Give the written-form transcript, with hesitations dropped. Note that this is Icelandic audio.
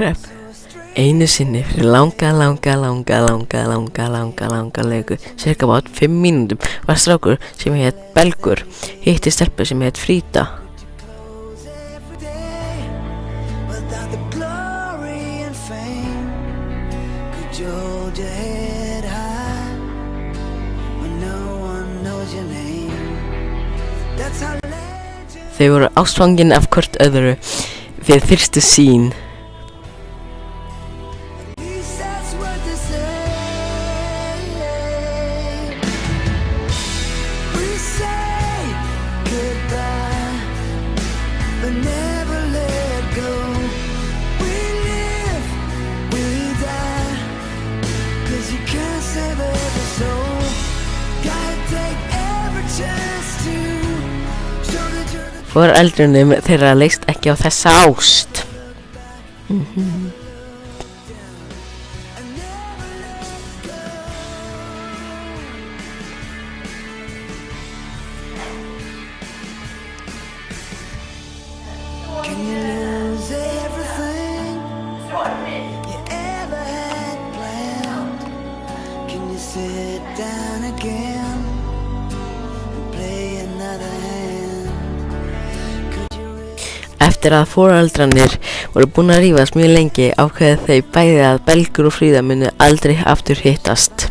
crap. Einu sinni fyrir langa löngu, cirka bát 5 mínútum, var strákur sem hét Belgur hitti stelpu sem hét Frida. Þau voru ástfangin af hvort öðru við fyrstu sýn. Foreldrunum þeirra leist ekki á þessa ást. Eftir að foreldrarnir voru búin að rífast mjög lengi ákveðu þau bæði að Belgur og Fríða munu aldrei aftur hittast.